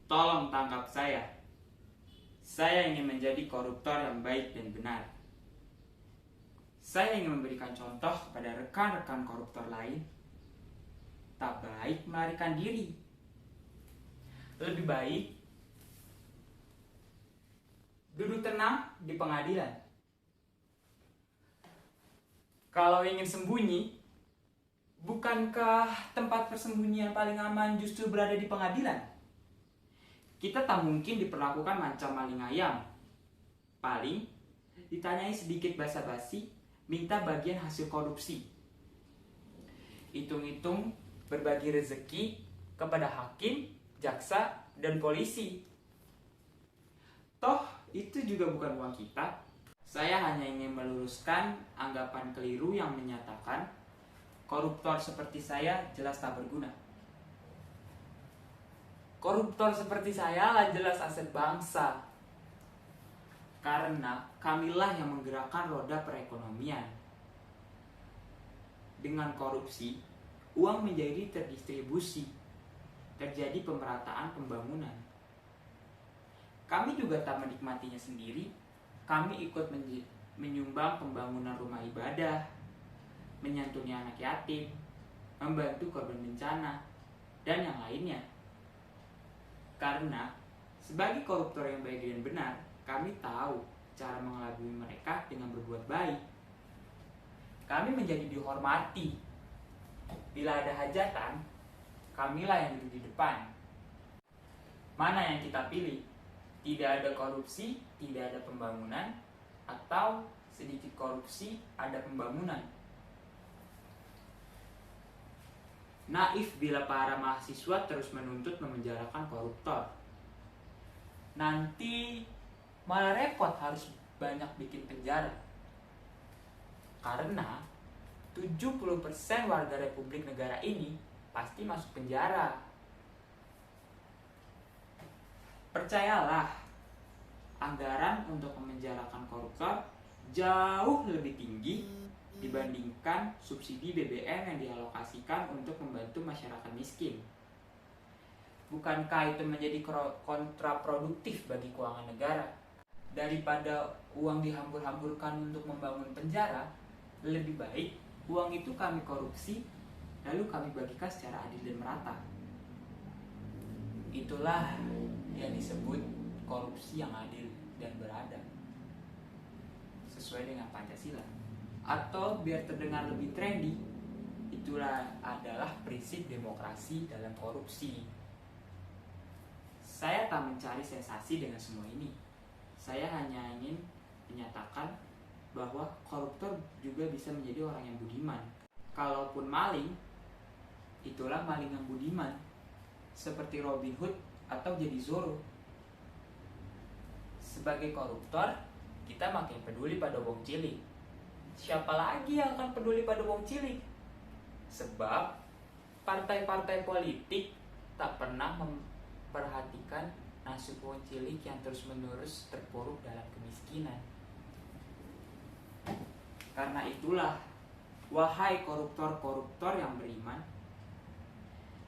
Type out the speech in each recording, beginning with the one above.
Tolong tangkap saya. Saya ingin menjadi koruptor yang baik dan benar. Saya ingin memberikan contoh kepada rekan-rekan koruptor lain. Tak baik melarikan diri. Lebih baik duduk tenang di pengadilan. Kalau ingin sembunyi, bukankah tempat persembunyian paling aman justru berada di pengadilan? Kita tak mungkin diperlakukan macam maling ayam. Paling ditanyai sedikit basa-basi, minta bagian hasil korupsi. Hitung-hitung berbagi rezeki kepada hakim, jaksa, dan polisi. Toh, itu juga bukan uang kita. Saya hanya ingin meluruskan anggapan keliru yang menyatakan koruptor seperti saya jelas tak berguna. Koruptor seperti saya lah jelas aset bangsa. Karena kamilah yang menggerakkan roda perekonomian. Dengan korupsi, uang menjadi terdistribusi. Terjadi pemerataan pembangunan. Kami juga tak menikmatinya sendiri. Kami ikut menyumbang pembangunan rumah ibadah, menyantuni anak yatim, membantu korban bencana, dan yang lainnya. Karena sebagai koruptor yang baik dan benar, kami tahu cara mengelabui mereka dengan berbuat baik. Kami menjadi dihormati. Bila ada hajatan, kamilah yang duduk di depan. Mana yang kita pilih? Tidak ada korupsi, tidak ada pembangunan, atau sedikit korupsi, ada pembangunan. Naif bila para mahasiswa terus menuntut memenjarakan koruptor. Nanti malah repot harus banyak bikin penjara. Karena 70% warga Republik Negara ini pasti masuk penjara. Percayalah, anggaran untuk memenjarakan koruptor jauh lebih tinggi dibandingkan subsidi BBM yang dialokasikan untuk membantu masyarakat miskin. Bukankah itu menjadi kontraproduktif bagi keuangan negara? Daripada uang dihambur-hamburkan untuk membangun penjara, lebih baik uang itu kami korupsi, lalu kami bagikan secara adil dan merata. Itulah yang disebut korupsi yang adil dan beradab, sesuai dengan Pancasila. Atau biar terdengar lebih trendy, itulah adalah prinsip demokrasi dalam korupsi. Saya tak mencari sensasi dengan semua ini. Saya hanya ingin menyatakan bahwa koruptor juga bisa menjadi orang yang budiman. Kalaupun maling, itulah maling yang budiman, seperti Robin Hood atau jadi Zorro. Sebagai koruptor, kita makin peduli pada wong cilik. Siapa lagi yang akan peduli pada wong cilik? Sebab partai-partai politik tak pernah memperhatikan nasib wong cilik yang terus-menerus terpuruk dalam kemiskinan. Karena itulah, wahai koruptor-koruptor yang beriman,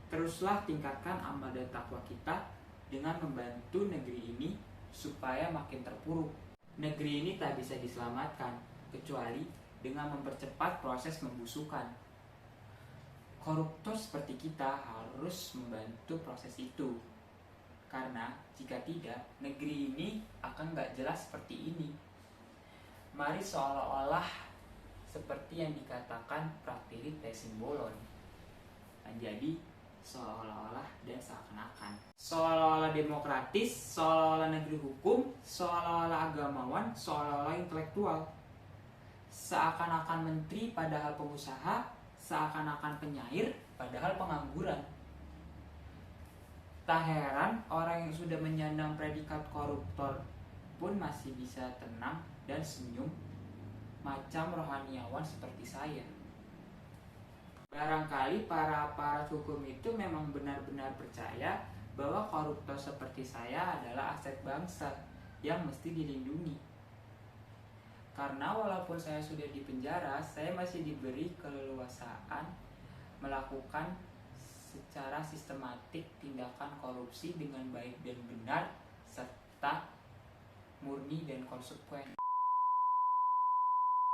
teruslah tingkatkan amal dan takwa kita dengan membantu negeri ini supaya makin terpuruk. Negeri ini tak bisa diselamatkan kecuali dengan mempercepat proses pembusukan. Koruptor seperti kita harus membantu proses itu. Karena jika tidak, negeri ini akan gak jelas seperti ini. Mari seolah-olah seperti yang dikatakan Praktiri Simbolon. Jadi seolah-olah dan seakan-akan. Seolah-olah demokratis, seolah-olah negeri hukum, seolah-olah agamawan, seolah-olah intelektual. Seakan-akan menteri padahal pengusaha, seakan-akan penyair padahal pengangguran. Tak heran orang yang sudah menyandang predikat koruptor pun masih bisa tenang dan senyum macam rohaniawan seperti saya. Barangkali para aparat hukum itu memang benar-benar percaya bahwa koruptor seperti saya adalah aset bangsa yang mesti dilindungi. Karena walaupun saya sudah di penjara, saya masih diberi keleluasaan melakukan secara sistematik tindakan korupsi dengan baik dan benar serta murni dan konsekuen.